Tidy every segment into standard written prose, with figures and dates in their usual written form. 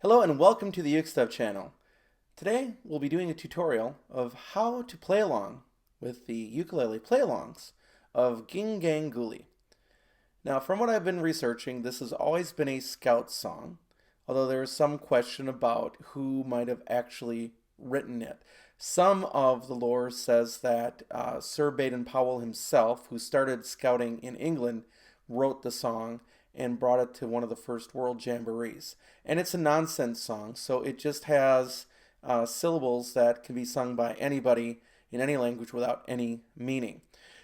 Hello and welcome to the UkeStuff channel. Today we'll be doing a tutorial of how to play along with the ukulele play-alongs of Ging, Gooli. Now, from what I've been researching, this has always been a Scout song, although there is some question about who might have actually written it. Some of the lore says that Sir Baden-Powell himself, who started scouting in England, wrote the song and brought it to one of the first world jamborees. And it's a nonsense song, so it just has syllables that can be sung by anybody in any language without any meaning.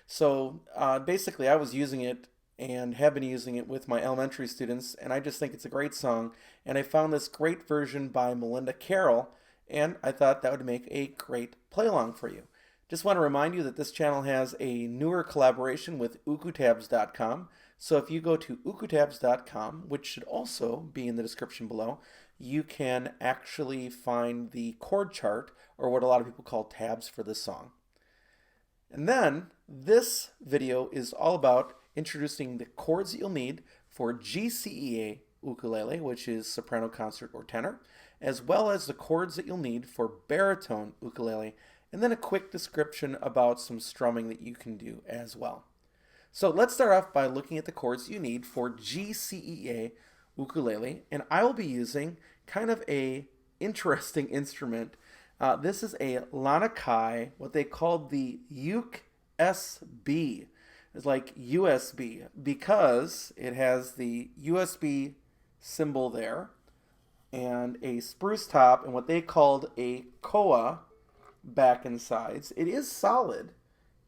So basically I was using it and have been using it with my elementary students, and I just think it's a great song. And I found this great version by Melinda Carroll, and I thought that would make a great play-along for you. Just want to remind you that this channel has a newer collaboration with ukutabs.com. So if you go to ukutabs.com, which should also be in the description below, you can actually find the chord chart, or what a lot of people call tabs, for this song. And then this video is all about introducing the chords that you'll need for GCEA ukulele, which is soprano, concert, or tenor, as well as the chords that you'll need for baritone ukulele, and then a quick description about some strumming that you can do as well. So let's start off by looking at the chords you need for GCEA ukulele, and I will be using kind of a interesting instrument. This is a Lanakai, what they called the UkeSB. It's like USB because it has the USB symbol there and a spruce top and what they called a koa back and sides. It is solid,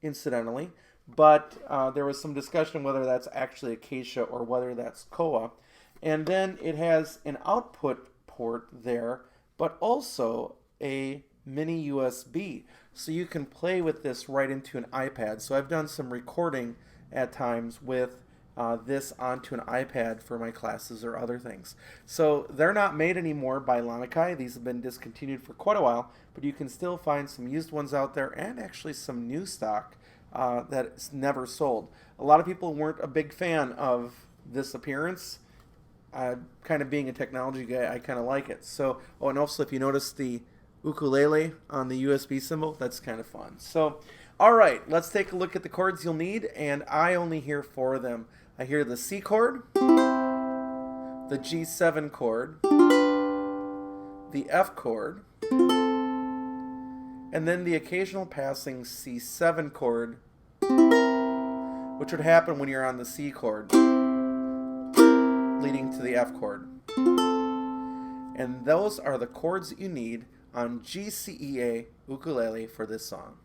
incidentally, but there was some discussion whether that's actually acacia or whether that's koa. And then it has an output port there, but also a mini USB. So you can play with this right into an iPad. So I've done some recording at times with this onto an iPad for my classes or other things. So they're not made anymore by Lanakai. These have been discontinued for quite a while, but you can still find some used ones out there and actually some new stock that's never sold. A lot of people weren't a big fan of this appearance. Kind of being a technology guy, I kind of like it. So, oh, and also if you notice the ukulele on the USB symbol, that's kind of fun. So, all right, let's take a look at the chords you'll need, and I only hear 4 of them. I hear the C chord, the G7 chord, the F chord, and then the occasional passing C7 chord, which would happen when you're on the C chord, leading to the F chord. And those are the chords that you need on GCEA ukulele for this song.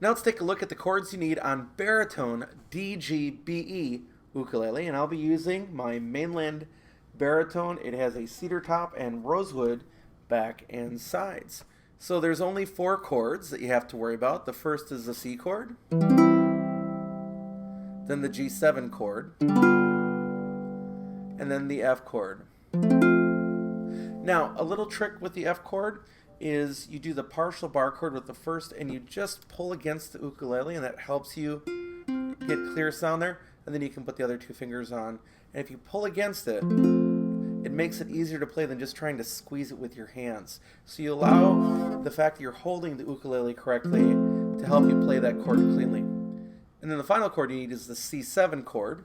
Now let's take a look at the chords you need on baritone DGBE ukulele, and I'll be using my mainland baritone. It has a cedar top and rosewood back and sides. So there's only 4 chords that you have to worry about. The first is the C chord, then the G7 chord, and then the F chord. Now, a little trick with the F chord is you do the partial bar chord with the first and you just pull against the ukulele, and that helps you get clear sound there, and then you can put the other 2 fingers on. And if you pull against it, it makes it easier to play than just trying to squeeze it with your hands. So you allow the fact that you're holding the ukulele correctly to help you play that chord cleanly. And then the final chord you need is the C7 chord,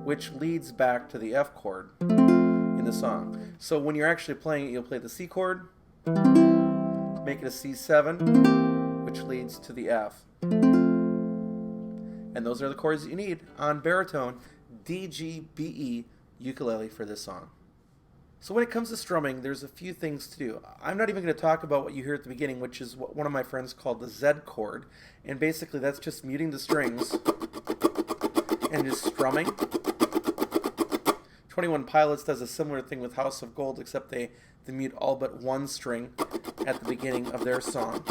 which leads back to the F chord in the song. So when you're actually playing it, you'll play the C chord, make it a C7, which leads to the F. And those are the chords that you need on baritone DGBE ukulele for this song. So when it comes to strumming, there's a few things to do. I'm not even going to talk about what you hear at the beginning, which is what one of my friends called the Z chord. And basically that's just muting the strings and just strumming. 21 Pilots does a similar thing with House of Gold, except they mute all but one string at the beginning of their song.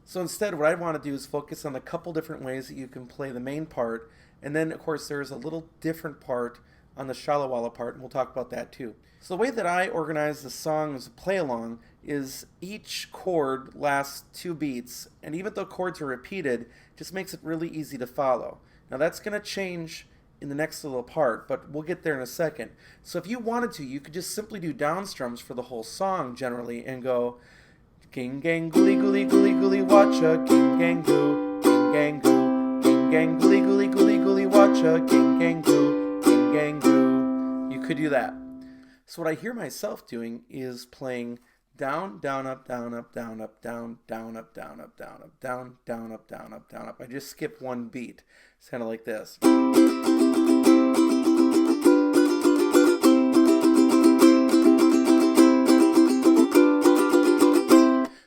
So instead, what I want to do is focus on a couple different ways that you can play the main part, and then of course there's a little different part on the Shalawala part, and we'll talk about that too. So the way that I organize the song as a play-along is each chord lasts 2 beats, and even though chords are repeated, it just makes it really easy to follow. Now that's going to change in the next little part, but we'h get there in a second. So if you wanted to, you could just simply do down strums for the whole song generally and go ging gang gooly gooly gooly gooly watcha ging gang goo ging gang goo ging gang gooly gooly gooly gooly watcha ging gang goo ging gang goo. You could do that. So what I hear myself doing is playing down, down, up, down, up, down, up, down, down, up, down, up, down, up, down, down, up, down, up, down, up. I just skip one beat. It's kind of like this.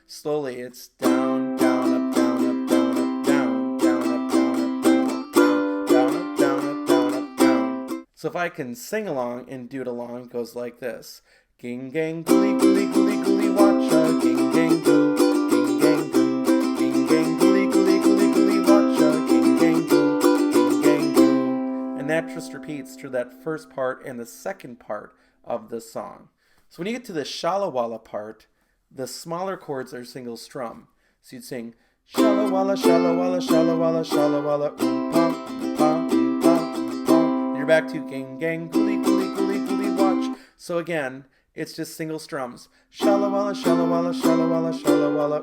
Slowly, it's down, down, up, down, up, down, up, down, down, up, down, up, down, up, down, up, down, up, down. So if I can sing along and do it along, it goes like this. Ging gang gooly gooly gooly gooly watcha ging gang goo ging gang goo ging gang gooly gooly gooly gooly watcha ging gang goo ging gang goo. And that just repeats through that first part and the second part of the song. So when you get to the shala walla part, the smaller chords are single strum. So you'd sing shala walla shala walla shala walla shala walla pa. And you're back to ging gang gooly gooly gooly gooly watch. So again, it's just single strums. Shala walla shala walla shala walla shala walla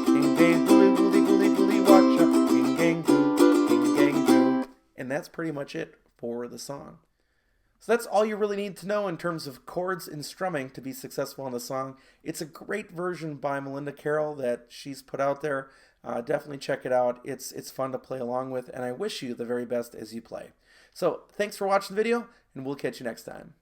ging gang gooly gooly gooly gooly watcha ging gang goo ging gang goo. And that's pretty much it for the song. So that's all you really need to know in terms of chords and strumming to be successful in the song. It's a great version by Melinda Carroll that she's put out there. Definitely check it out. It's fun to play along with, and I wish you the very best as you play. So thanks for watching the video, and we'll catch you next time.